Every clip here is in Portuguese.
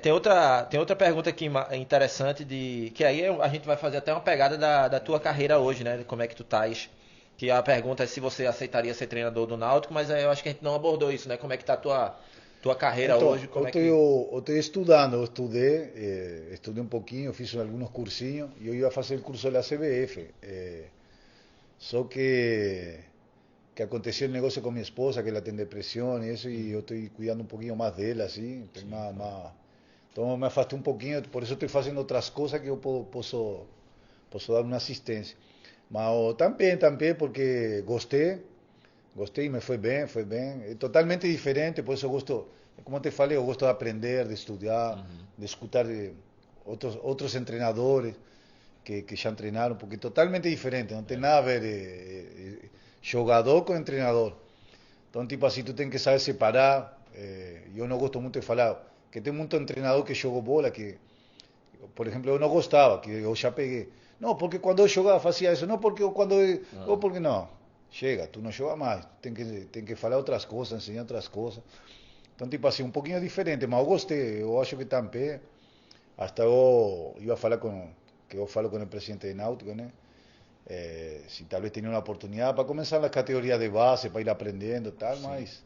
Tem outra pergunta aqui interessante que aí a gente vai fazer até uma pegada da tua carreira hoje, né? De como é que tu estás. Que a pergunta é se você aceitaria ser treinador do Náutico, mas aí eu acho que a gente não abordou isso, né? Como é que tá a tua carreira Então, hoje, eu como é estou que... eu estou estudando, eu estudei um pouquinho, fiz alguns cursinhos e eu ia fazer o curso da CBF. Só que aconteceu o negócio com minha esposa, que ela tem depressão e isso, e eu estou cuidando um pouquinho mais dela, assim, tem Sim, claro. então eu me afastei um pouquinho, por isso estou fazendo outras coisas que eu posso dar uma assistência. Mas também, porque gostei, me foi bem, é totalmente diferente, por isso eu gosto, como te falei, eu gosto de aprender, de estudar, Uhum. de escutar outros treinadores que já treinaram, porque é totalmente diferente, não tem É. nada a ver jogador com treinador. Então, tipo assim, tu tem que saber separar. Eu não gosto muito de falar que tem muito treinador que jogou bola que, por exemplo, eu não gostava, que eu já peguei. Não, porque quando eu jogava fazia isso. Não, porque ou Ah, porque não. Chega, tu não joga mais. Tem que falar outras coisas, ensinar outras coisas. Então, tipo assim, um pouquinho diferente, mas eu gostei. Eu acho que também, hasta eu ia falar que eu falo com o presidente de Náutico, né? Si tal vez tenía una oportunidad para comenzar las categorías de base, para ir aprendiendo tal, sim. mas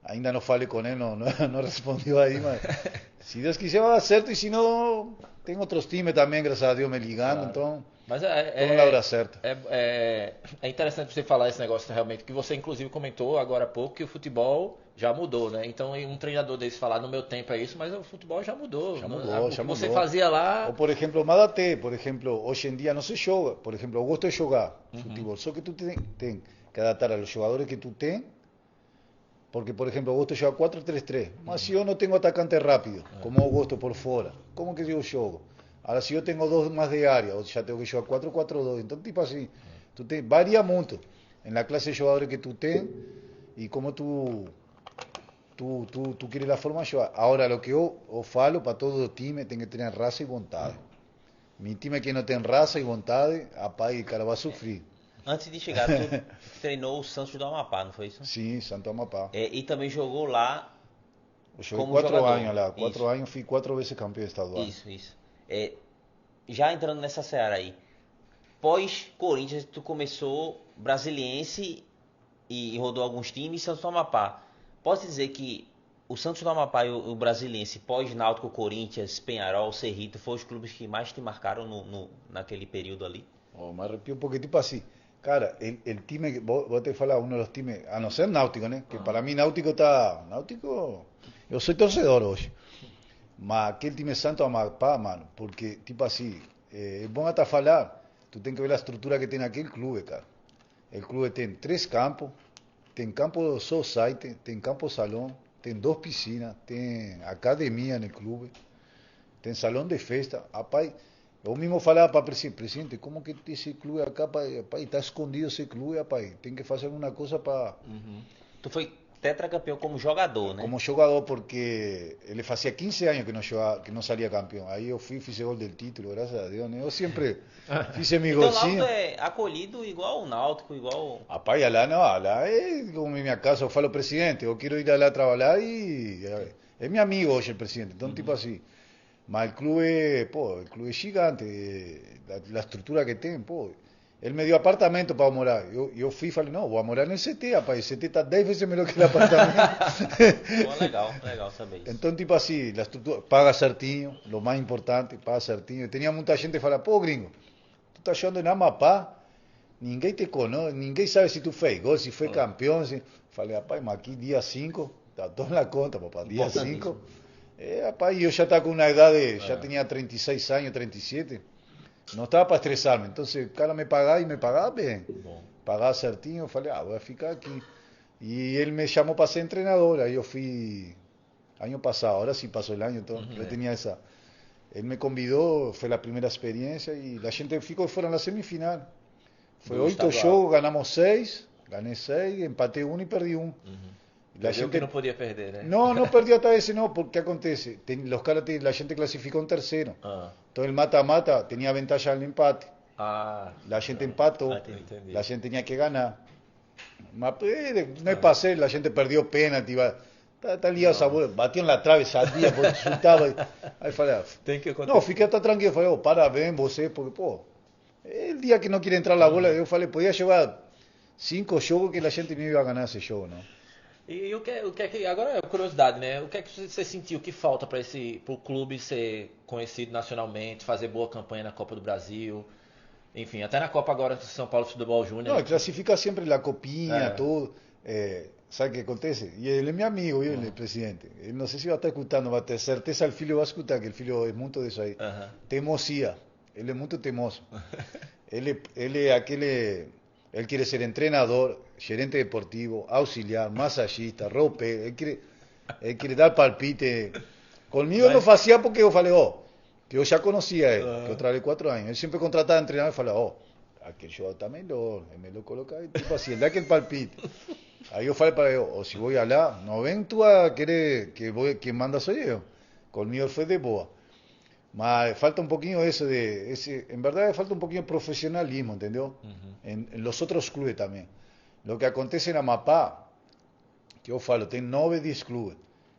ainda no falei con él, no respondió ahí, mas si Dios quisiera va a ser, y si no, tengo otros times también, gracias a Dios, me ligando, Claro. entonces, Mas todo na hora certa. é interessante você falar esse negócio realmente, que você inclusive comentou agora há pouco que o futebol já mudou, né? Então um treinador desse falar no meu tempo é isso, mas o futebol já mudou. Já mudou, O já que você mudou. fazia Ou, lá. por exemplo, Madate, por exemplo, hoje em dia não se joga. Por exemplo, eu gosto de jogar Uhum. futebol, só que tu tem que adaptar a los jogadores que tu tem. Porque, por ejemplo, eu gosto de jogar 4-3-3, mas se Uhum. eu não tenho atacante rápido, É. como eu gosto por fora, como que eu jogo? Agora, se eu tenho dois mais de área, eu já tenho que jogar 4-4-2. Então, tipo assim, varia muito na classe de jogadores que tu tem e como tu quieres a forma de jogar. Agora, o que eu falo para todo o time, tem que ter raça e vontade. Mi time que não tem raça e vontade, rapaz, o cara vai sofrer. Antes de chegar, tu treinou o Santos do Amapá, não foi isso? Sim, Santo Amapá. E também jogou lá Eu joguei como 4 anos jogador. lá, quatro Isso, anos, fui 4 vezes campeão estadual. isso. É, já entrando nessa seara aí, pós-Corinthians, tu começou Brasiliense e rodou alguns times, Santos do Amapá. Posso dizer que o Santos do Amapá e o Brasiliense, pós-Náutico, Corinthians, Penharol, Cerrito, foram os clubes que mais te marcaram naquele período ali? Oh, me arrepio porque tipo así, cara, el time, vos te falar, uno de los times, a no ser Náutico, ¿no? Que Aham. para mí Náutico, yo soy torcedor hoy, mas aquele time Santo Amapá, mano, porque tipo assim, é bom até falar, tu tem que ver a estrutura que tem aquele clube, cara. O clube tem 3 campos, tem campo society, tem campo salão, tem 2 piscinas, tem academia no clube, tem salão de festa. Rapaz, eu mesmo falava para o presidente, como que esse clube acá, pai, está escondido esse clube, rapaz, tem que fazer alguma coisa para Uhum. Tu foi tetracampeão como jogador, né? como jogador, porque ele fazia 15 anos que não jogava, que não saía campeão. Aí eu fiz gol del título, graças a Deus, né? Eu sempre fiz meu Então o Náutico golzinho. é acolhido igual o Náutico, igual... Rapaz, lá não, lá é como minha casa, eu falo, presidente, eu quero ir lá trabalhar e é meu amigo hoje o presidente. Então, tipo Uhum. assim, mas el clube es gigante, la estructura que tem, pô. Ele me deu apartamento para morar. Eu fui e falei, não, vou morar no CT, rapaz. O CT está 10 vezes melhor que o apartamento. Pô, legal saber isso. Então, tipo assim, a estrutura paga certinho, lo mais importante, paga certinho. Tinha muita gente que fala, pô, gringo, tu tá jogando em Amapá, ninguém te conhece, ninguém sabe se tu fez gol, se foi Ah, campeão. Se... Falei, rapaz, mas aqui dia 5, tá tudo na conta, papá. Dia 5. importantíssimo. Rapaz, eu já estava com uma idade, já É, tinha 36 anos, 37. Não estava para estressar-me. Então, o cara me pagava e me pagava bem. bom. Pagava certinho, eu falei, vou ficar aqui. E ele me chamou para ser treinador. Aí eu fui, ano passado, agora sim passou o ano, então Uhum, eu é. tinha essa. Ele me convidou, foi a primeira experiência e a gente ficou fora na semifinal. Foi Do 8 estadual. jogos, ganhamos 6, ganhei 6, empatei um e perdi um. Uhum. A Perdeu o que gente não podia perder, né? no perdió esta vez, no, porque acontece, la gente clasificó en tercero. Ah, Entonces el mata-mata tenía ventaja al empate. La gente empató, entendi. la gente tenía que ganar. Mas, no es Ah, pasé, la gente perdió penalti. Tá ligado essa bola, batiam na trave, sabia, chutava. Aí falei, Tem que acontecer. não, fiquei até tranquilo, falei, oh, parabéns você, porque, pô, el dia que não queria entrar na bola, eu falei, podia jogar 5 jogos que a gente não ia ganhar esse jogo, não. E o que agora é curiosidade, né? O que é que você sentiu que falta para o clube ser conhecido nacionalmente, fazer boa campanha na Copa do Brasil, enfim, até na Copa agora do São Paulo Futebol Júnior. Não, classifica sempre a copinha, É. tudo. Sabe o que acontece? E ele é meu amigo, ele é presidente. Ele não sei se vai estar escutando, vai ter certeza, o filho vai escutar, que o filho é muito disso aí. Aham. Teimosia. Ele é muito teimoso. Ele é aquele. Ele quer ser treinador, gerente deportivo, auxiliar, massagista, roupeiro. Ele quer dar palpite. Comigo não fazia porque eu falei, que eu já conhecia ele, que eu trabalhei 4 anos. Ele sempre contratava treinador e falava, aquele jogo está melhor, é melhor colocar, tipo assim, ele dá aquele palpite. Aí eu falei para ele, se vou lá, não vem tu a querer que manda sou eu. Comigo foi de boa. Mas falta un poquito eso en verdad falta un poquito de profesionalismo, ¿entendió? En los otros clubes también. Lo que acontece en Amapá, que yo falo, tem 9, 10 clubes.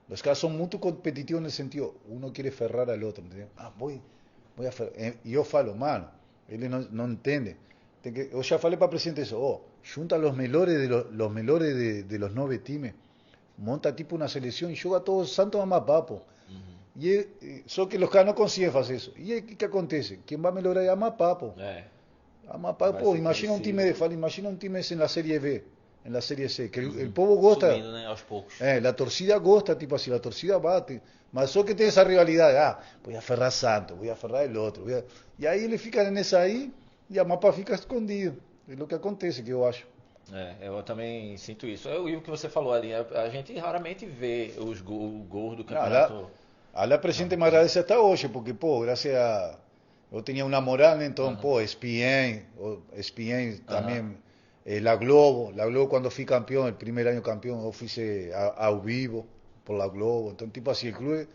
Los caras son muy competitivos en el sentido, uno quiere ferrar al otro, ¿entendió? Voy a ferrar. Y yo falo, mano, él no entiende. Yo ya falei para el presidente eso, junta los melores de los 9 times, monta tipo una selección y juega todos Santo Amapá, po. Só que os caras não conseguem fazer isso. E aí o que acontece? Quem vai melhorar é Amapá, pô. Amapá, pô, imagina um time na Série B, na Série C, que o povo gosta. Subindo, né, aos poucos. A torcida gosta, tipo assim, a torcida bate. Mas só que tem essa rivalidade, vou a ferrar Santos, vou a ferrar o outro. E aí ele fica nessa aí e Amapá fica escondido. É o que acontece, que eu acho. Eu também sinto isso. E o que você falou ali, a gente raramente vê os gols do campeonato. A la presidente me agradece hasta hoy, porque, gracias a... Yo tenía una moral, entonces, ESPN también, la Globo cuando fui campeón, el primer año campeón, yo fui a vivo por la Globo, entonces, tipo así, el club,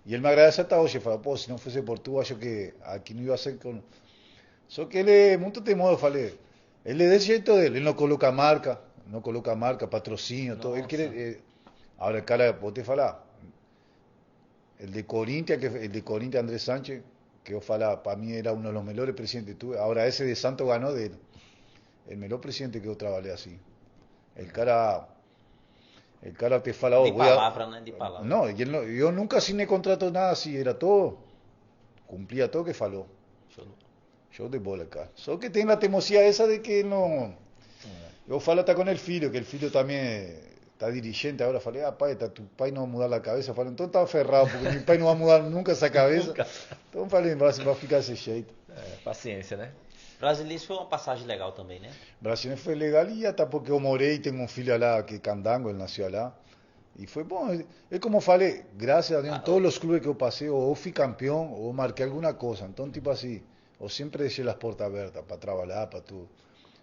y él me agradece hasta hoy, fala, si no fuese por tú, yo que aquí no iba a ser con... Só que él es muy temoso, falei, él es de ese jeito de él no coloca marca, patrocinio, todo, él quiere... ahora el cara, vos te falás, el de Corinthians, Andrés Sánchez, que yo falaba, para mí era uno de los mejores presidentes que tuve. Ahora ese de Santos ganó el mejor presidente que yo trabajé así. El cara te fala, de palavra, né? De palavra. No, yo nunca assiné contrato nada así, era todo, cumplía todo que falou. Show de bola, cara. Só que tem a teimosia essa de que não... Eu falo até com o filho, que o filho também... Está dirigente ahora, falei, pai, tu pai não vai mudar a cabeça. Falei, então tá ferrado, porque meu pai não vai mudar nunca essa cabeça. Então falei, vai ficar desse jeito. Paciência, né? Brasileiro foi uma passagem legal também, né? Brasileiro foi legal e até porque eu morei, tenho um filho lá que é Candango, ele nasceu lá. E foi bom. É como falei, graças a Deus, todos os clubes que eu passei, ou fui campeão, ou marquei alguma coisa. Então, tipo assim, eu sempre deixei as portas abertas para trabalhar, para tudo.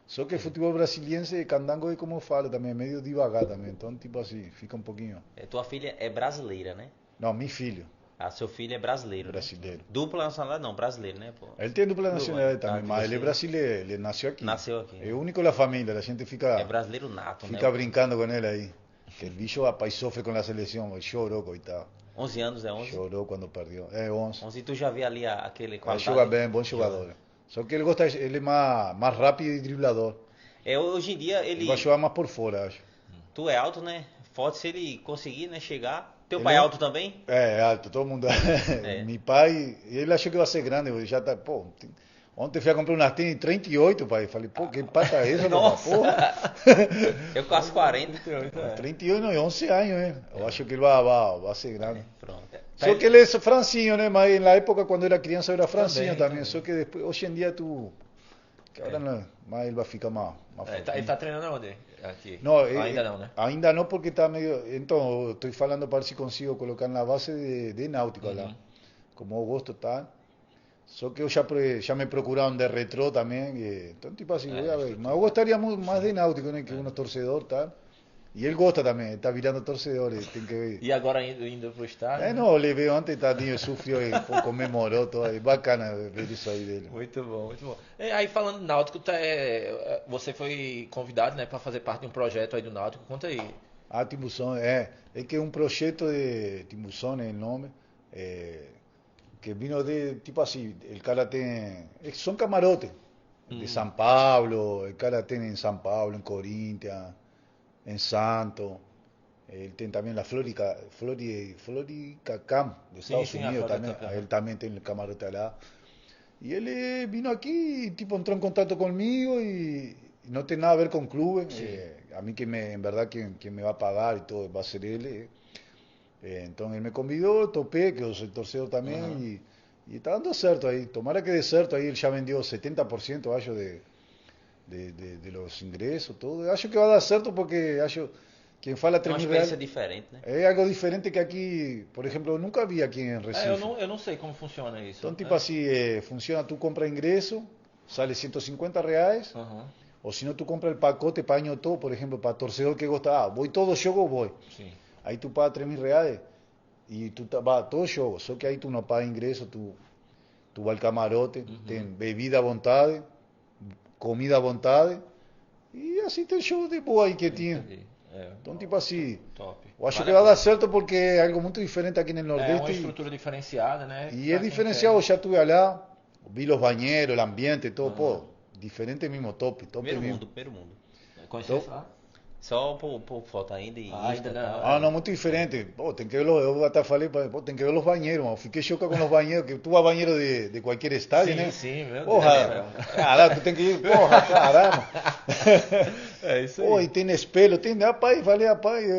Só que o futebol brasiliense, Candango é como eu falo também, é meio devagar também, então tipo assim, fica um pouquinho... Tua filha é brasileira, né? Não, meu filho. Seu filho é brasileiro, brasileiro. Né? Dupla nacionalidade não, brasileiro, né? Pô? Ele tem dupla nacionalidade também, mas ele é brasileiro, ele nasceu aqui. Nasceu aqui. É o único da família, a gente fica... É brasileiro nato, fica né? Brincando com ele aí, que o bicho rapaz sofre com a seleção, ele chorou, coitado. 11 anos, é 11? Chorou quando perdeu, 11. 11 e tu já vê ali aquele qualidade? Ele joga bem, bom jogador. Só que ele é mais rápido e driblador. Hoje em dia ele vai jogar mais por fora, acho. Tu é alto, né? Forte, se ele conseguir, né, chegar. Teu pai é alto também? É alto, todo mundo. Meu pai, ele achou que ia ser grande, já tá, ontem fui a comprar umas tênis 38, pai. Falei, que pata é essa, nossa. Eu quase 40. 38 não, 11 anos, né? Eu acho que ele vai ser grande. Pronto. Só que ele é francinho, né? Mas na época, quando era criança, eu era francinho também. Só que depois, hoje em dia, que agora não, mas ele vai ficar mais ele tá treinando onde? Aqui? Não, ainda não, né? Ainda não, porque está meio... Então, eu estou falando para ver se consigo colocar na base de náutica lá. Como eu gosto, tá? Só que eu já me procuraram de retrô também. Então, tipo assim, voy a ver. Mas eu gostaria mais de náutico, né? Que um torcedor, tá? E ele gosta também, está virando torcedor, tem que ver. E agora indo pro estádio? Não, eu levei ontem, tadinho, sofreu e comemorou, é bacana ver isso aí dele. Muito bom, muito bom. E aí, falando do Náutico, você foi convidado, né, para fazer parte de um projeto aí do Náutico, conta aí. Ah, Timbuzón, es que es un proyecto de Timbuzón, es el nombre, que vino de, tipo así, el cara tiene, son camarotes, de San Pablo, el cara tiene en San Pablo, en Corinthians, en Santo, él tiene también la Florica Camp de Sí, Estados sí, a Unidos Florida también, Cup, él también tiene el camarote allá. Y él vino aquí, y, tipo entró en contacto conmigo y no tiene nada a ver con clubes. Sí. A mí en verdad quien me va a pagar y todo va a ser él. Entonces él me convidó, topé, que yo soy torcedor también y está dando certo ahí. Tomara que de certo ahí él ya vendió 70% acho de los ingresos, todo. Acho que va a dar certo porque acho quien fala É uma 3.000 experiência reais diferente, né? é algo diferente que aqui, por exemplo, eu nunca vi aqui em É, Recife. eu não sei como funciona isso. Então, tipo assim, funciona, tu compra ingreso, sale 150 reais, Aham, ou se não, tu compra o pacote para año todo, por exemplo, para torcedor que gosta, vou todo jogo, vou. sim. Aí tu paga 3.000 reais e tu vai todo jogo, só que aí tu não paga ingresso, tu vai ao camarote, tem bebida à vontade, comida à vontade, e assim tem show de boa aí que tinha. Entendi. É, Então, tipo assim, top. eu acho Vale que a vai pena. dar certo porque é algo muito diferente aqui no É uma Nordeste. estrutura diferenciada, né? Y Pra es quem diferenciado, quer. ya estuve allá, vi los bañeros, el ambiente, todo, pô, diferente mismo, top Primeiro mismo. mundo, primeiro mundo. Conhece lá? Só por foto ainda e Ah, Insta ainda e não. tal. Ah, no, muy diferente. Pô, tem que ver eu até falei, pô, tem que ver los bañeros, mano. Fiquei chocado com os banheiros, que tu vas a banheiro de qualquer estádio, Sim, né? sim, meu Deus Porra, do céu. caralho, tu tem que ir, porra, caralho. É isso Pô, aí. e tem espelho, tem, rapaz, eu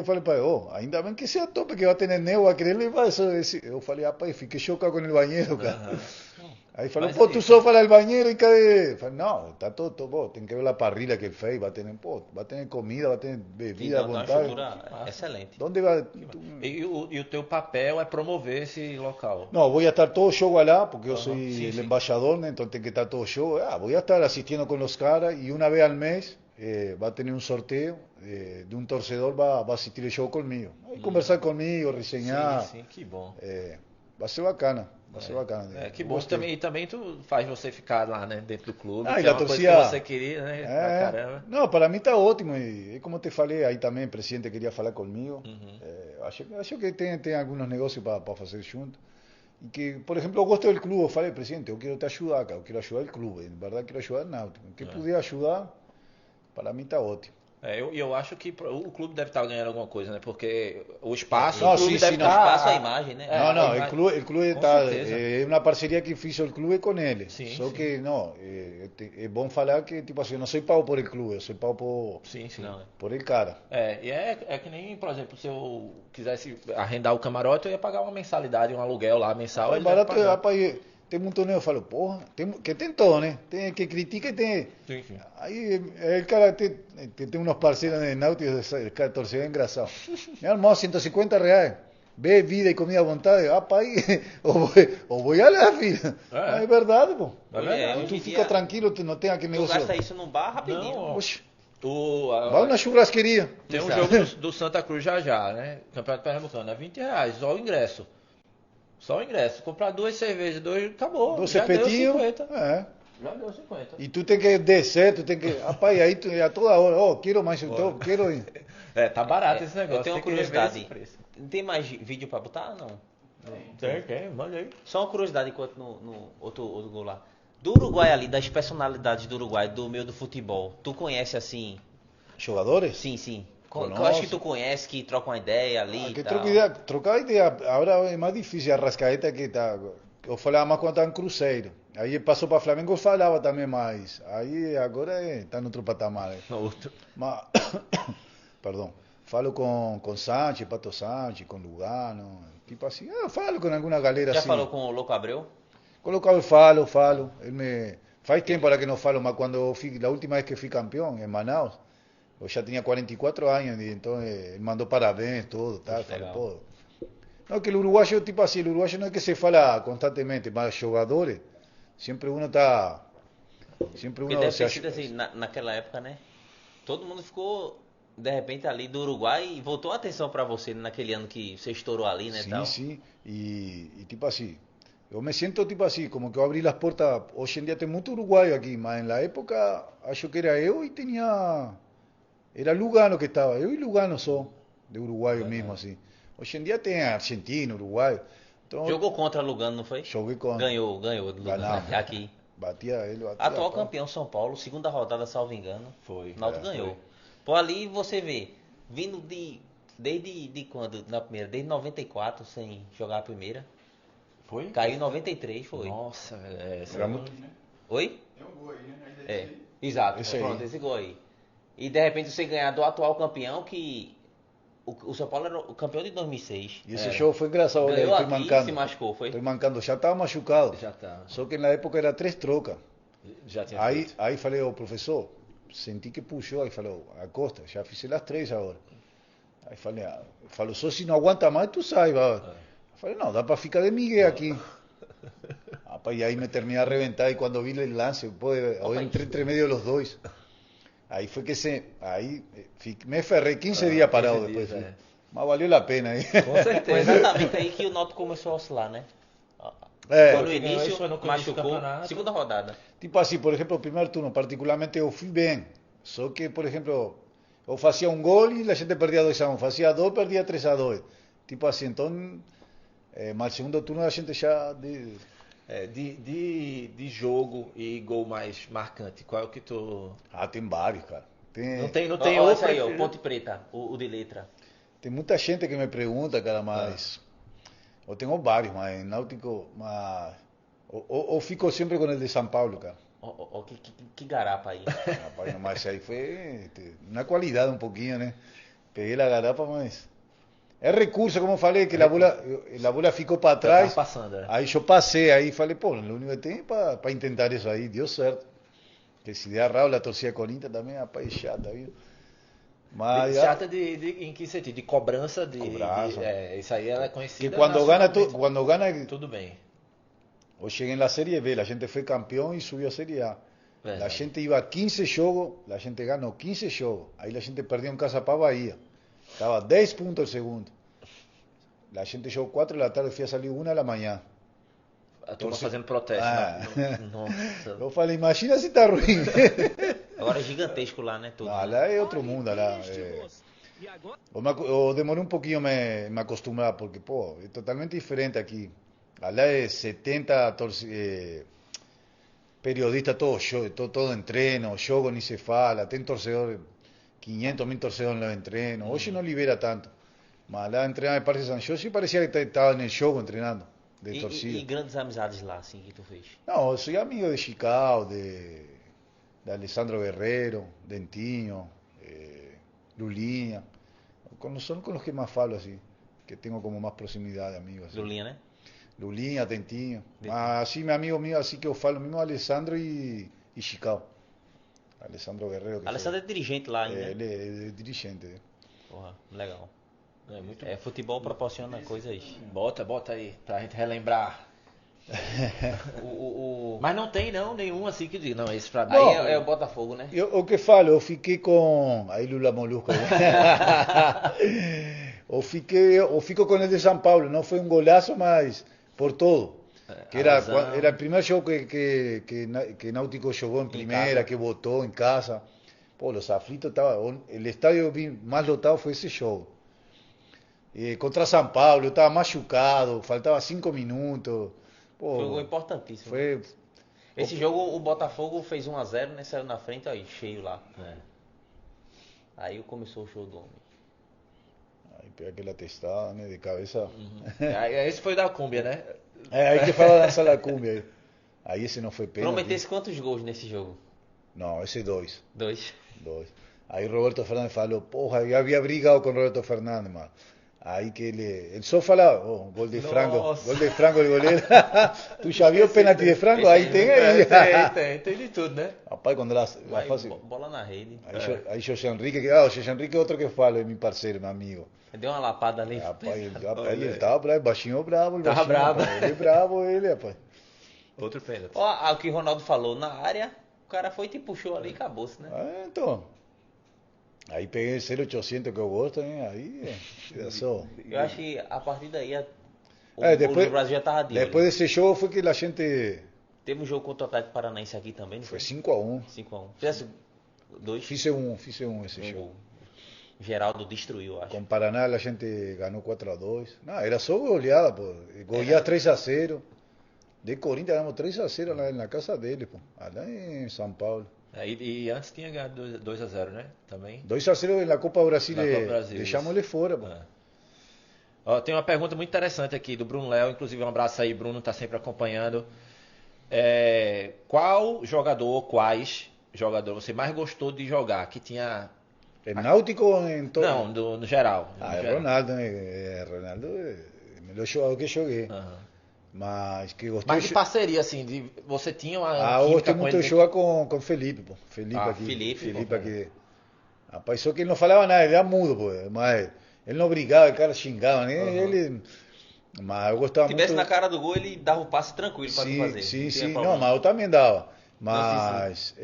falei, pai, ainda bem que seja top, que vai ter neu, vai querer levar isso, eu falei, rapaz, fiquei chocado com o banheiro, cara. Aham. Aí falou, Mas pô, é tu isso. só fala el banheiro e cadê? Falei, não, tá todo, pô, tem que ver a parrilha que ele fez, vai ter comida, vai ter bebida à Então, tem uma vontade. estrutura excelente. Onde vai? E o teu papel é promover esse local. Não, vou estar todo jogo lá, porque eu Aham, sou sim, o sim. embaixador, né? Então tem que estar todo jogo. Vou estar assistindo com os caras e uma vez ao mês vai ter um sorteio de um torcedor vai assistir o jogo comigo. Aí conversar comigo, resenhar. Sim, sim, que bom. Vai ser bacana, vai ser bacana. É, que bom. Gostei. Também tu faz você ficar lá, né, dentro do clube, Ah, que e é a uma coisa torcida- que você queria, né, pra caramba. Não, para mim está ótimo. E como te falei, aí também o presidente queria falar comigo. Acho que tem alguns negócios para fazer junto. E que, por exemplo, eu gosto do clube. Eu falei, presidente, eu quero te ajudar, cara. Eu quero ajudar o clube. Em verdade, quero ajudar o Náutico. O que puder ajudar, para mim está ótimo. Eu acho que o clube deve estar ganhando alguma coisa, né? Porque o espaço Não, do clube sim, deve sim, O não. espaço, a imagem, né? não, a o imagem- clube com está. certeza. É uma parceria que fiz o clube com ele. Sim, Só sim. que, não, é bom falar que, tipo assim, eu não sou pago por el clube, eu sou pago Sim, sim. Não, por el cara. E é que nem, por exemplo, se eu quisesse arrendar o camarote, eu ia pagar uma mensalidade, um aluguel lá mensal. É ele deve barato, pagar. rapaz, tem um torneio, eu falo, porra, que tem todo, né? Tem que critica e tem. Sim, sim. Aí el cara tem unos parceiros de náuticos, el cara torcedor engraçado. Me armó 150 reais. Bebida e comida à vontade. Rapaz, ou vou lá, filho. É verdade, pô. Hoje Tu em fica dia, tranquilo, tu não tem aquele Tu negócio. gasta isso num bar rapidinho. Não, Oxe, Vai vai na churrasqueria. tem um Exato. jogo do Santa Cruz já, né? Campeonato Pernambucano, é R$20, só o ingresso. Só o ingresso. Comprar 2 cervejas, 2, acabou. Doce já deu petinho. 50. É. Já deu 50. E tu tem que descer, tu tem que. Rapaz, aí tu, a toda hora, quero mais, então, quero ir. Tá barato esse negócio. Eu tenho uma tem que rever curiosidade. esse preço. Tem mais vídeo pra botar? Não. Tem, manda aí. Só uma curiosidade enquanto no outro gol lá. Do Uruguai ali, das personalidades do Uruguai, do meio do futebol, tu conhece assim? Jogadores? Sim, sim. Conozco. Eu acho que tu conhece, que troca uma ideia ali e Que tal. trocar ideia, agora é mais difícil. A Arrascaeta que tá. Eu falava mais quando estava em Cruzeiro. Aí passou para Flamengo, eu falava também mais. Aí agora está no outro patamar. Outro. Mas, perdão, falo com Sánchez, Pato Sánchez, com Lugano, tipo assim. Eu falo com alguma galera Já assim. falou com o Louco Abreu? Colocado eu falo. Ele me... Faz tempo ahora que não falo, mas quando eu fui, a última vez que fui campeão em Manaus, eu já tinha 44 anos, e então ele mandou parabéns, tudo, tá? Falei, legal. pô. Não, que o uruguaio, tipo assim, o uruguaio não é que se fala constantemente, mas jogadores, sempre uno está. Sempre Porque uno deve se ter acha. sido assim, naquela época, né? Todo mundo ficou, de repente, ali do Uruguai e voltou a atenção pra você naquele ano que você estourou ali, né? Sim, tal. sim. E tipo assim, eu me sinto tipo assim, como que eu abri as portas. Hoje em dia tem muito uruguaio aqui, mas na época acho que era eu e tinha. Era Lugano que estava, eu e Lugano só. de uruguaio mesmo, assim. Hoje em dia tem argentino, uruguaio. Então, Jogou contra Lugano, não foi? joguei com... Ganhou do Lugano. Ganhamos. Aqui. Batia ele, batia Atual a pau. campeão São Paulo, segunda rodada, salvo engano. Foi. O Náutico ganhou. Pô, ali você vê, vindo desde quando? Na primeira? Desde 94, sem jogar a primeira. Foi? Caiu em 93, foi. Nossa, velho. Era muito... Oi? Tem um gol aí, né? É. Exato. Esse aí. Pronto, esse gol aí. E de repente você ganhar do atual campeão, que o São Paulo era o campeão de 2006. E esse jogo foi engraçado, olha, Ganhou estoy aqui e mancando. se machucou, foi? Estoy mancando, já estava machucado. Já tá. Só que na época era 3 trocas. Já tinha Aí, feito. aí falei, ô professor, senti que puxou, aí falou, acosta, já fiz as 3 agora. Aí falei, falou, só se não aguanta mais, tu sai, vai. Falei, não, dá para ficar de Miguel aqui. Rapaz, e aí me terminé a reventar e quando vi el lance, pô, eu entrei entre medio de los dois. Aí foi que me ferrei 15 dias parado 15 depois. dias, Mas valeu a pena aí. Com Foi certeza. exatamente aí que o Náutico começou a oscilar, né? É, Foi no Porque ganhou início, isso, foi no começo do machucou, campeonato. segunda rodada. tipo assim, por exemplo, o primeiro turno, particularmente eu fui bem. Só que, por exemplo, eu fazia um gol e a gente perdia 2-1. Fazia 2, perdia 3-2. Tipo assim, então, mas segundo turno a gente já... De jogo e gol mais marcante, qual é o que tu... tem vários, cara. Não tem Ó, outro esse aí, ó, preferido? Ponte Preta, o de letra. Tem muita gente que me pergunta, cara, mas... Eu tenho vários, mas Náutico... Mas... Eu fico sempre com ele de São Paulo, cara. Ó, que garapa aí. Rapaz, mas aí foi uma qualidade um pouquinho, né? Peguei a garapa, mas... É recurso, como eu falei, que a bola ficou para trás. Tá passando, é. Aí eu passei, aí falei, pô, o único que tem para tentar isso aí, deu certo. Que se der Raul, a torcida Corinthians também, rapaz, é chata, viu? Mas... Chata em que sentido? De cobrança? Cobrança. Isso aí ela é conhecida Que quando gana, nacionalmente. Tudo bem. eu cheguei na Série B, a gente foi campeão e subiu a Série A. Verdade. A gente iba a 15 jogos, a gente ganhou 15 jogos. Aí a gente perdeu em casa para Bahia. Estava 10 pontos el segundo. A gente jogou 4 da tarde, fui a salir 1 da manhã. A turma fazendo protesto. Nossa. Eu falei, imagina se tá ruim. Agora é gigantesco lá, né? Tudo. Não, lá é outro mundo, lá. Eu demorei um pouquinho a me acostumar, porque, pô, é totalmente diferente aqui. Lá é 70 periodistas, todo em treino, jogo nem se fala, tem torcedor, 500 mil torcedores no entreno. Hoje não libera tanto. Mas lá entrenar em Parque São Jorge parecia que estava no jogo treinando, de torcida. E grandes amizades lá, assim, que tu fez? Não, eu sou amigo de Chicago, de Alessandro Guerrero, Dentinho, Lulinha. Son con los que más falo así, que tengo como más proximidad de amigos. Así. Lulinha, né? Lulinha, Dentinho. Mas assim, mi amigo mío, así que eu falo mismo, Alessandro y Chicago. Alessandro Guerrero. Que Alessandro é dirigente lá ainda. ele é dirigente. Porra, legal. É muito Futebol proporciona coisas. Bota aí, pra gente relembrar. Mas não tem nenhum assim que diga, não, esse pra mim. Não. Aí é o Botafogo, né? O que falo, eu fiquei com... Aí Lula Molusco. eu fico com ele de São Paulo, não foi um golaço, mas por todo. Que era o primeiro jogo que Náutico jogou em primeira, que votou em casa. Pô, os aflitos estavam... O estádio mais lotado foi esse jogo. Contra São Paulo, eu estava machucado, faltava 5 minutos. Pô, Foi um gol importantíssimo. Foi... Esse jogo o Botafogo fez 1-0, né? Saiu na frente, aí, cheio lá. Aí começou o show do homem. Aí pega aquela testada, né, de cabeça. Esse foi da Cúmbia, né? Aí que fala da sala cúmbia aí. Aí esse não foi pênalti. Prometesse quantos gols nesse jogo? Não, esse 2. 2. Aí Roberto Fernandes falou, porra, eu havia brigado com Roberto Fernandes, mano. Aí que ele só fala, gol de Franco, de goleiro. Tu já viu o pênalti de Franco? Aí tem aí. Tem de tudo, né? Rapaz, quando ela faz... Bola na rede. Aí José Henrique, o José Henrique é outro que fala, é meu parceiro, meu amigo. Deu uma lapada ali. Rapaz, ele tava bravo, baixinho bravo. Tava bravo. Ele é bravo, rapaz. Outro pênalti. Ó, o que o Ronaldo falou, na área, o cara foi e te puxou ali e acabou-se, né? Então... Aí peguei o 0800 que eu gosto, hein? Aí, só. Eu acho que a partir daí o Brasil já tava de depois desse jogo foi que a gente... Teve um jogo contra o Atlético Paranaense aqui também, não foi foi? 5-1. 5-1. Fizesse 2? Fiz um esse Um jogo. gol. Geraldo destruiu, acho. Con Paraná la gente ganó 4-2. No, era só goleada, pô. Goiás 3-0. De Corinthians ganamos 3-0 lá na casa dele, pô. Lá em São Paulo. E antes tinha ganhado 2-0, né? Também. 2-0 na Copa Brasil. Na Copa Brasil, Deixamos ele fora, pô. Ó, tem uma pergunta muito interessante aqui do Bruno Léo. Inclusive, um abraço aí, Bruno, tá sempre acompanhando. Qual jogador ou quais jogadores você mais gostou de jogar? Que tinha... ¿En Náutico o en todo? Não, no geral. Ah, no geral. Ronaldo, Ronaldo é o melhor jogador que joguei. Aham. Mas que gostou. Mas de parceria, assim, você tinha uma eu química gostei com muito ele de jogar com Felipe, pô. Felipe aqui. Felipe, aqui. Rapaz, só que ele não falava nada, ele era mudo, pô. Mas ele não brigava, o cara xingava, né? Ele... Mas eu gostava Se muito... tivesse na cara do gol, ele dava o passe tranquilo para tu fazer. Sim. Não, mas eu também dava. Mas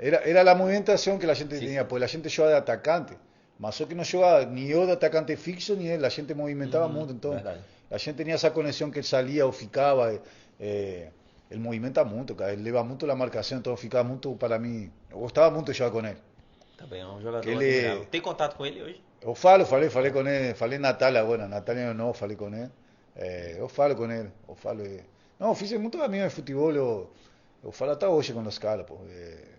era la movimentación que la gente tenía, porque la gente jugaba de atacante. Mas só que no jugaba ni yo de atacante fixo ni él, la gente movimentaba mucho. Entonces, la gente tenía esa conexión que él salía o ficaba. Él movimenta mucho, cara. Él leva mucho la marcación, entonces ficaba mucho para mí. Me gostava muito de jogar com ele. Também é um jogador ele... Tem contato com ele hoje? Eu falei com ele, falei Natália agora, Natália não, falei com ele. Eu falo com ele, Não, fiz muito amigos de futebol, eu falo até hoje com os caras, pô.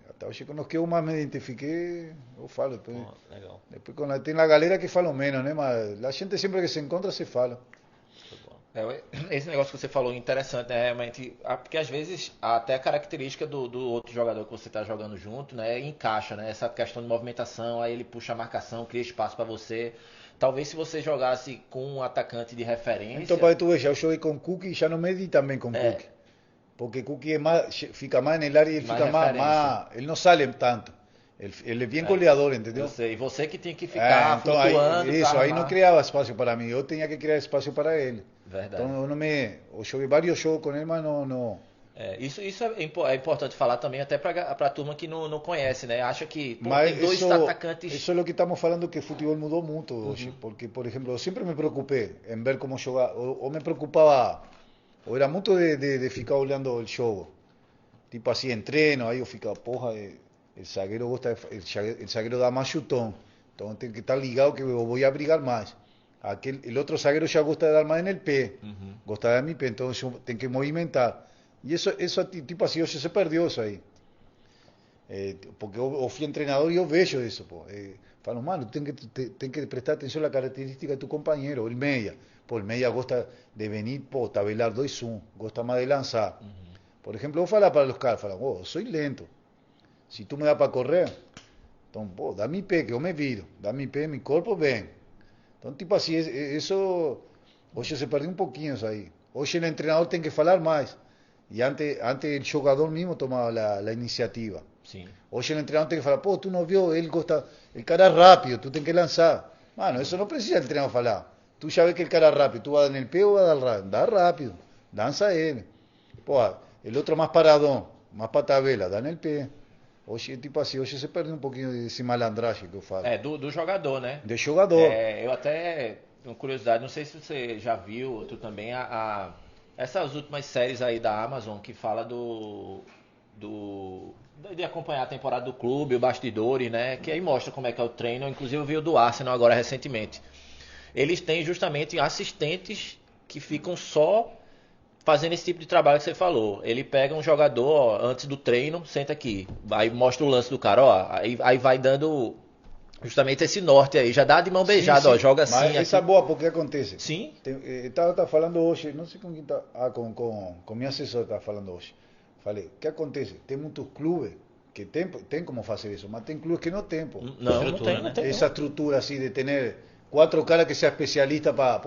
Até hoje com os que eu mais me identifiquei, eu falo. Depois, legal. Depois tem a galera que fala menos, né? Mas a gente sempre que se encontra se fala. Esse negócio que você falou é interessante, né? Realmente, porque às vezes até a característica do outro jogador que você está jogando junto, né, encaixa, né? Essa questão de movimentação, aí ele puxa a marcação, cria espaço para você. Talvez se você jogasse com um atacante de referência... Então, para tu ver, eu joguei com Cuca e já não me di também com Cuca. Porque Cuca fica mais na área e ele fica mais... Ele não sale tanto. Ele é bem goleador, entendeu? Eu sei, você que tem que ficar então, flutuando. Aí não criava espaço para mim, eu tinha que criar espaço para ele. Verdade. Então eu joguei vários jogos com ele, mas não... Isso é importante falar também até para a turma que não conhece, né? Acha que mas tem dois atacantes... Isso é o que estamos falando, que o futebol mudou muito hoje. Porque, por exemplo, eu sempre me preocupei em ver como jogar, ou me preocupava, ou era muito de ficar olhando o jogo. Tipo assim, em treino, aí eu ficava, porra... El zaguero da más chutón, entonces tengo que estar ligado que voy a brigar más. El otro zaguero ya gusta de dar más en el pie, gusta de dar mi pie, entonces yo tengo que movimentar. Y eso tipo así, hoy se perdió eso ahí. Porque yo fui entrenador y yo veo eso. Falo, mano, tengo que prestar atención a la característica de tu compañero, el media. El media gusta de venir, tabelar 2-1, gusta más de lanzar. Por ejemplo, vos fala para los caras, soy lento. Si tú me das para correr, entonces, dá mi pé, que yo me viro, dá mi pé, mi cuerpo, ven. Entonces, tipo así, eso, hoy se perdió un poquito eso ahí. Hoy el entrenador tiene que hablar más. Y antes el jugador mismo tomaba la iniciativa. Sí. Hoy el entrenador tiene que hablar, tú no vio, él gusta, el cara es rápido, tú tienes que lanzar. Mano, eso no precisa el entrenador hablar. Tú ya ves que el cara es rápido, tú vas a dar en el pie o vas a dar rápido. Da rápido, danza él. El otro más paradón, más patabela, da en el pie. Hoje, tipo assim, hoje você perde um pouquinho desse malandragem que eu falo. Do jogador, né? Do jogador. Eu até, uma curiosidade, não sei se você já viu, tu também, essas últimas séries aí da Amazon que fala de acompanhar a temporada do clube, o bastidores, né? Que aí mostra como é que é o treino. Inclusive eu vi o do Arsenal agora recentemente. Eles têm justamente assistentes que ficam só fazendo esse tipo de trabalho que você falou. Ele pega um jogador, ó, antes do treino, senta aqui, aí mostra o lance do cara, ó, aí vai dando justamente esse norte aí, já dá de mão beijada, sim. Ó, joga assim. Mas essa é boa, porque acontece. Sim. Estava falando hoje, não sei com quem tá, com minha assessora estava falando hoje. Falei, o que acontece? Tem muitos clubes que tem como fazer isso, mas tem clubes que não tem, pô. Não tem. Essa estrutura assim de ter 4 caras que sejam especialistas para,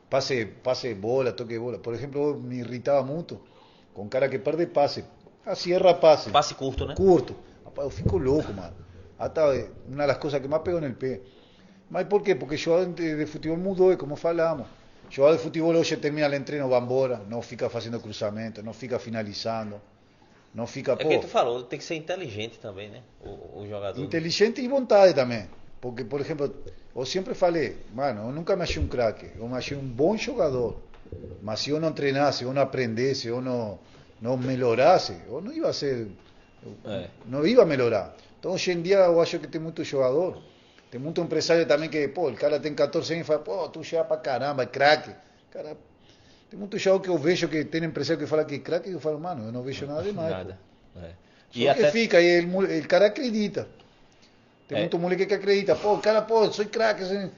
pase bola, toque bola. Por ejemplo, me irritaba mucho con cara que perde pase. Así erra pase. Pase curto, né? Curto. Rapaz, eu fico louco, mano. Hasta una de las cosas que más pego en el pie. ¿Mas por qué? Porque yo de fútbol mudou, como falamos. Jogador de futebol hoje termina o treino, vai embora, não fica fazendo cruzamento, não fica finalizando, não fica... É o que tu falou, tem que ser inteligente também, né? O jogador. Inteligente e vontade também. Porque, por exemplo, eu sempre falei, mano, eu nunca me achei um craque, eu me achei um bom jogador. Mas se eu não treinasse, eu não aprendesse, eu não melhorasse, eu não ia ser... Não ia melhorar. Então, hoje em dia, eu acho que tem muito jogador, tem muito empresário também que, pô, o cara tem 14 anos e fala, pô, tu chega pra caramba, é craque. Cara, tem muito jogador que eu vejo que tem empresário que fala que é craque e eu falo, mano, eu não vejo nada demais. Nada. É. Só E que até fica, e o cara acredita. Tem muito moleque que acredita, pô, o cara, pô, sou craque, assim,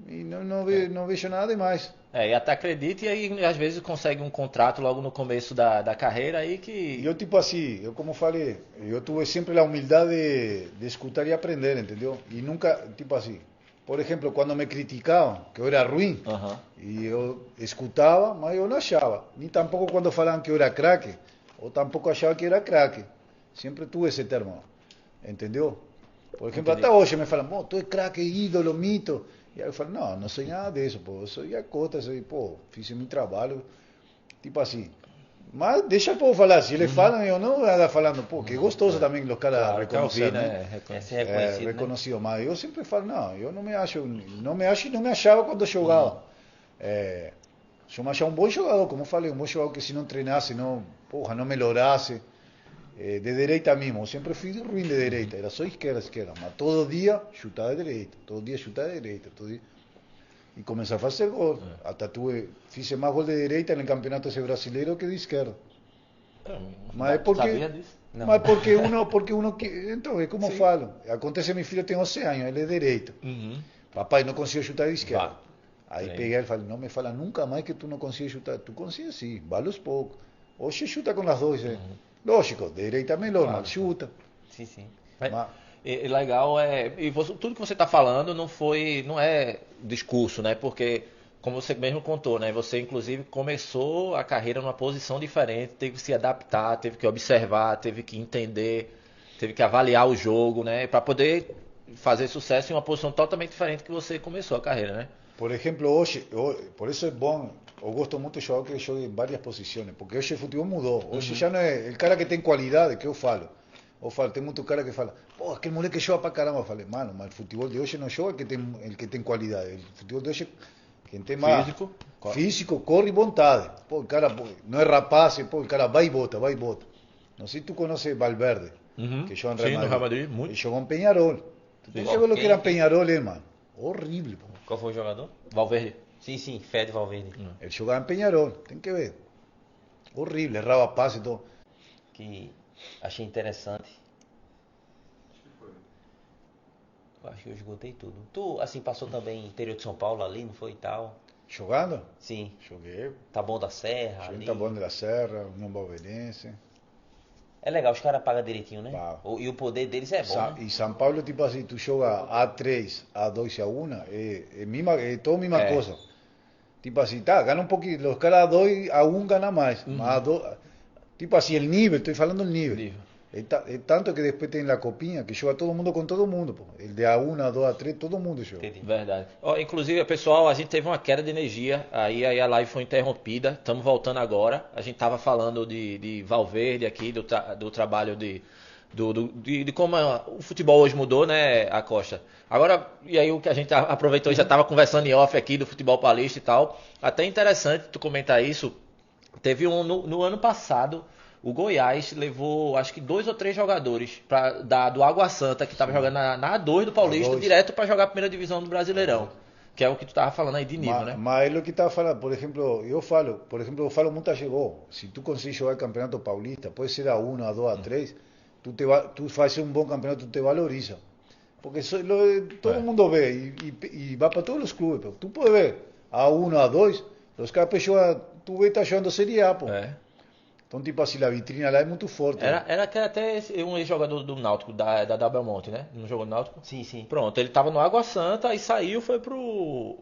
e não vejo nada demais. e até acredita e aí às vezes consegue um contrato logo no começo da carreira aí E que eu, tipo assim, eu como falei, eu tive sempre a humildade de escutar e aprender, entendeu? E nunca, tipo assim, por exemplo, quando me criticavam, que eu era ruim, Aham. e eu escutava, mas eu não achava. Nem tampouco quando falavam que eu era craque, ou tampouco achava que era craque. Sempre tuve esse termo, entendeu? Por exemplo, Entendi. até hoje me falam, pô, tu é craque, ídolo, mito. E aí eu falo, não, não sou nada disso, pô, eu sou Iacota, pô, fiz meu trabalho, tipo assim. Mas deixa o povo falar, se eles falam, eu não vou andar falando, pô, que gostoso também os caras Claro, quer ouvir, reconhecer, né? né? Quer ser É, reconhecido, né? reconhecido, mas eu sempre falo, não, eu não me acho e não me achava quando jogava. É, eu me achava um bom jogador, como eu falei, um bom jogador que se não treinasse, não, porra, não melhorasse, de direita mesmo, eu sempre fui ruim de direita, era só esquerda, mas todo dia chutava de direita, todo dia chutava de direita, todo dia. E comecei a fazer gol, até fiz mais gol de direita no campeonato esse brasileiro que de esquerda. Mas é porque, Sabia disso? Não. mas porque uno então, é como eu falo, acontece, meu filho tem 11 anos, ele é direito. Uhum. Papai não conseguiu chutar de esquerda. Vá. Aí Sim. peguei ele e falei, não me fala nunca mais que tu não consegues chutar. Tu consegues sim, vale aos poucos. Hoje chuta com as duas, lógico, direita é melhor, Claro. mas chuta. Sim, sim. Mas, E legal tudo que você está falando não é discurso, né? Porque como você mesmo contou, né? Você inclusive começou a carreira numa posição diferente, teve que se adaptar, teve que observar, teve que entender, teve que avaliar o jogo, né? Para poder fazer sucesso em uma posição totalmente diferente que você começou a carreira, né? por exemplo, hoje, por isso é bom, eu gosto muito de jogador que joga em várias posições, porque hoje o futebol mudou. Hoje já não é o cara que tem qualidade que eu falo. Eu falo, tem muito cara que fala, pô, aquele moleque joga pra caramba. Eu falei, mano, mas o futebol de hoje não joga el que tem qualidade. O futebol de hoje, quem tem mais físico, corre e vontade. Pô, o cara não é rapaz, pô, o cara vai e bota, vai e bota. Não sei se tu conhece Valverde, Uhum. que joga Sim, em no Real Real Madrid, Madrid. muito. Ele jogou em Peñarol. Tu tem que ver o que era Peñarol, mano. Horrível, pô. Qual foi o jogador? Valverde. Sim, sim, Fede Valverde. Ele jogava em Peñarol, tem que ver. Horrível, errava passe e todo. Que achei interessante. Eu acho que eu esgotei tudo. Tu, assim, passou também interior de São Paulo ali, não foi e tal? Jogando? Sim. Joguei. Taboão da Serra Joguei ali. em Taboão da Serra, União Balverense. É legal, os caras pagam direitinho, né? Paga. E o poder deles é bom, né? E São Paulo, tipo assim, tu joga A3, A2 e A1, é toda a mesma É. coisa. Tipo assim, tá, gana um pouquinho, os caras A2, A1 gana mais. Mas A2, tipo assim, el nível, estou falando el nível. Nível. É tanto que depois tem a copinha, que joga todo mundo com todo mundo, pô. El de A1, A2, A3, todo mundo joga. Entendi. Verdade. Ó, inclusive, pessoal, a gente teve uma queda de energia, aí a live foi interrompida, estamos voltando agora. A gente estava falando de Valverde aqui, do trabalho de como o futebol hoje mudou, né, Acosta? Agora, e aí o que a gente aproveitou e já estava conversando em off aqui do futebol paulista e tal. Até interessante tu comentar isso. Teve no ano passado, o Goiás levou acho que 2 ou 3 jogadores do Água Santa, que estava jogando na A2 do Paulista, A2. direto para jogar a primeira divisão do Brasileirão. Que é o que tu tava falando aí de nível, né? Mas é o que estava falando, por exemplo, eu falo muita gente, se tu consegues jogar campeonato paulista, pode ser A1, A2, A3, tu fazes um bom campeonato, tu te valoriza. Porque todo mundo vê e vai para todos os clubes. Pô. Tu pode ver A1, A2, os caras jogam, tu vê tá jogando Série A, pô. É. Então, tipo assim, a vitrina lá é muito forte. Era que até um ex-jogador do Náutico, da Belmonte, né? Não jogou no Náutico? Sim, sim. Pronto, ele tava no Água Santa e saiu, foi pro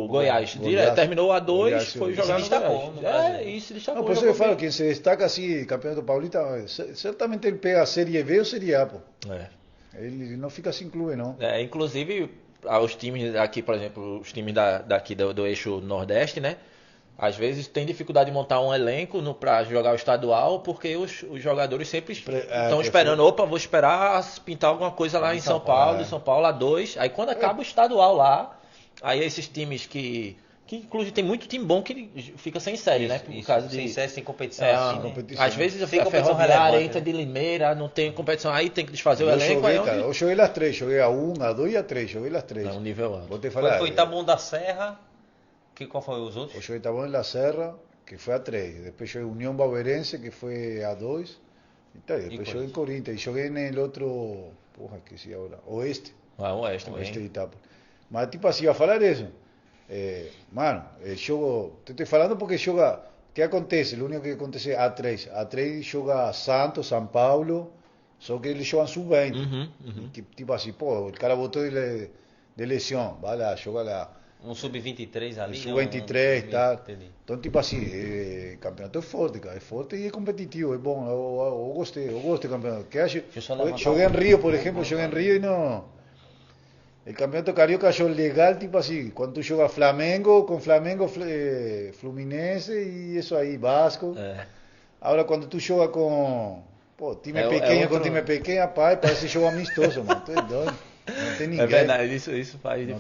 Goiás. Goiás. Terminou a 2, Goiás, foi se jogar no destacou Goiás. no Brasil. E se destacou. Não, por isso jogou eu falo, bem. quem se destaca assim, campeonato paulista, certamente ele pega a Série B ou Série A, pô. É. Ele não fica sem clube, não. Inclusive, os times aqui, por exemplo, os times daqui do eixo Nordeste, né? Às vezes tem dificuldade de montar um elenco para jogar o estadual, porque os jogadores sempre estão esperando, opa, vou esperar pintar alguma coisa lá em São Paulo, de São Paulo A2. Aí quando acaba o estadual lá, aí esses times que Que inclusive tem muito time bom que fica sem série, né? Por Isso, causa sem de. série, sem competição. É, assim, né? competição. Às vezes Sem a competição Ferroviária relevante, entra né? de Limeira, não tem competição aí, tem que desfazer o Eu elenco. joguei, Aí é cara, onde... eu joguei as três, joguei a 1, a 2 e a 3, joguei as três. É um nível alto. Vou te Foi, falar. foi Taboão da Serra. Qual foi os outros? Eu joguei Taboão en la Serra, que foi a 3. Depois joguei União Bauerense, que foi a 2. E tá, depois joguei em Corinthians. E joguei no outro. Porra, esqueci agora. Oeste. Ah, o Oeste Oeste também. de Itapa. Mas, tipo assim, a falar isso. Mano, jogo. Te estou falando porque joga. O que acontece? O único que acontece é A3. A3 joga Santos, São Paulo. Só que eles jogam sub-20. Que, tipo assim, pô, o cara botou de lesão. Vai lá, joga lá. Um sub-23 ali. Sub-23 e tal. Entendi. Então, tipo assim, campeonato é forte, cara. É forte e é competitivo, é bom. Eu gostei, eu gosto do campeonato. Que acho, Deixa eu só levantar joguei em um- Rio, por exemplo, joguei em Rio e não. El campeonato carioca es legal, tipo así, cuando tú juegas Flamengo, con Flamengo, Fluminense y eso ahí, Vasco. Ahora cuando tú juegas con time pequeño con time pequeño, pai, parece jogo amistoso, mano. Tu é doido. Não tem ninguém. É verdade, isso faz diferença.